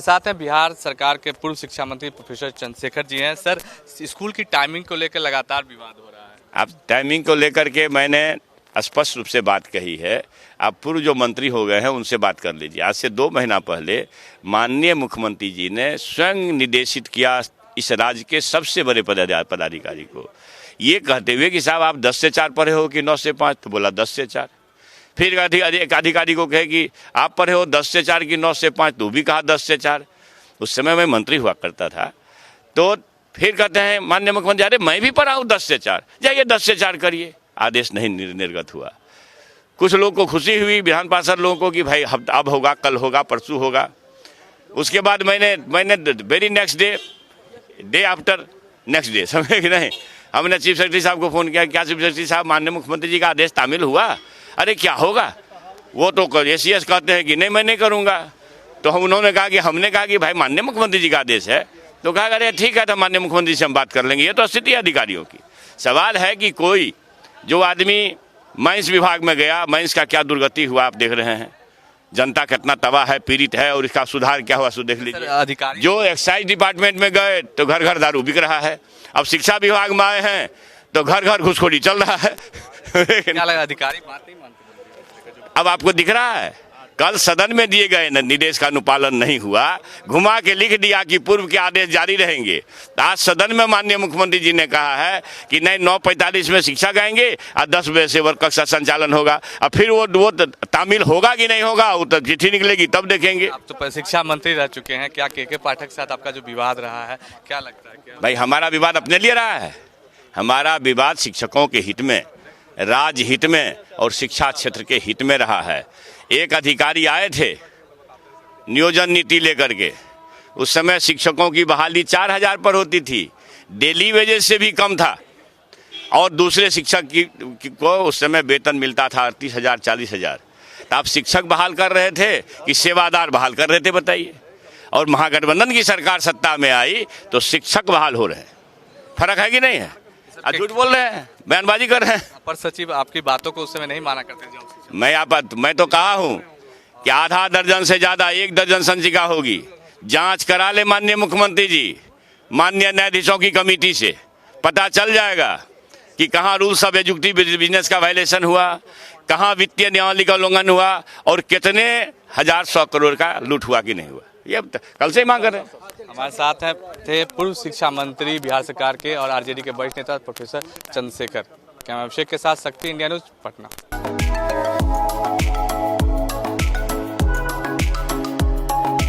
हमारे साथ हैं बिहार सरकार के पूर्व शिक्षा मंत्री प्रोफेसर चंद्रशेखर जी हैं। सर, स्कूल की टाइमिंग को लेकर लगातार विवाद हो रहा है। अब टाइमिंग को लेकर के मैंने स्पष्ट रूप से बात कही है। आप पूर्व जो मंत्री हो गए हैं उनसे बात कर लीजिए। आज से 2 महीना पहले माननीय मुख्यमंत्री जी ने स्वयं निर्देशित किया इस राज्य के सबसे बड़े पदाधिकारी को, ये कहते हुए कि साहब आप 10 से 4 पढ़े हो कि 9 से 5, तो बोला 10 से 4। फिर एक अधिकारी को कहे कि आप पढ़े हो 10 से 4 कि 9 से 5, तो भी कहा 10 से 4। उस समय मैं मंत्री हुआ करता था। तो फिर कहते हैं माननीय मुख्यमंत्री, अरे मैं भी पढ़ा हूँ 10 से 4, जाइए 10 से 4 करिए। आदेश नहीं निर्गत हुआ। कुछ लोग को खुशी हुई, विधान पार्षद लोगों को, कि भाई अब होगा, कल होगा, परसों होगा। उसके बाद मैंने very next day after next day, समझे कि नहीं, हमने चीफ सेक्रेटरी साहब को फ़ोन किया, क्या चीफ सेक्रेटरी साहब माननीय मुख्यमंत्री जी का आदेश तामील हुआ? अरे क्या होगा, वो तो ACS कहते हैं कि नहीं मैं नहीं करूँगा। तो उन्होंने कहा कि हमने कहा कि भाई माननीय मुख्यमंत्री जी का आदेश है। तो कहा अरे ठीक है, तो माननीय मुख्यमंत्री से हम बात कर लेंगे। ये तो स्थिति अधिकारियों की। सवाल है कि कोई जो आदमी माइंस विभाग में गया, माइंस का क्या दुर्गति हुआ आप देख रहे हैं। जनता कितना तबाह है, पीड़ित है, और इसका सुधार क्या हुआ सो देख लीजिए। अधिकारी जो एक्साइज डिपार्टमेंट में गए तो घर घर दारू बिक रहा है। अब शिक्षा विभाग में आए हैं तो घर घर घुसखोरी चल रहा है। क्या लगा, अधिकारी बात नहीं मानते? अब आपको दिख रहा है, कल सदन में दिए गए निर्देश का अनुपालन नहीं हुआ, घुमा के लिख दिया कि पूर्व के आदेश जारी रहेंगे। आज सदन में माननीय मुख्यमंत्री जी ने कहा है कि नहीं 9:45 में शिक्षा गाएंगे और 10 बजे से वर्ग कक्षा संचालन होगा। अब फिर वो तामील होगा कि नहीं होगा, वो तो चिट्ठी निकलेगी तब देखेंगे। आप तो शिक्षा मंत्री रह चुके हैं, क्या के पाठक के साथ आपका जो विवाद रहा है, क्या लगता है? क्या भाई हमारा विवाद अपने लिए रहा है? हमारा विवाद शिक्षकों के हित में, राज्य हित में और शिक्षा क्षेत्र के हित में रहा है। एक अधिकारी आए थे नियोजन नीति लेकर के, उस समय शिक्षकों की बहाली 4000 पर होती थी, डेली वेजेस से भी कम था, और दूसरे शिक्षक को उस समय वेतन मिलता था 38,000 40,000। तो आप शिक्षक बहाल कर रहे थे कि सेवादार बहाल कर रहे थे, बताइए। और महागठबंधन की सरकार सत्ता में आई तो शिक्षक बहाल हो रहे हैं। फर्क है कि नहीं है? झूठ बोल रहे हैं, बयानबाजी कर रहे हैं। अपर सचिव आपकी बातों को उस समय नहीं माना करते थे। मैं तो कहा हूं कि आधा दर्जन से ज्यादा 1 दर्जन संचिका होगी। जांच करा ले माननीय मुख्यमंत्री जी, माननीय न्यायाधीशों की कमेटी से पता चल जाएगा कि कहां रूल्स ऑफ एजुकेटिव बिजनेस का वायलेशन हुआ, कहां वित्तीय नियमावली का उल्लंघन हुआ, और कितने 1000-100 करोड़ का लूट हुआ कि नहीं हुआ। ये कल से मांग कर रहे हैं। हमारे साथ हैं थे पूर्व शिक्षा मंत्री बिहार सरकार के और RJD के वरिष्ठ नेता प्रोफेसर चंद्रशेखर। कैमरा अभिषेक के साथ शक्ति, इंडिया न्यूज, पटना।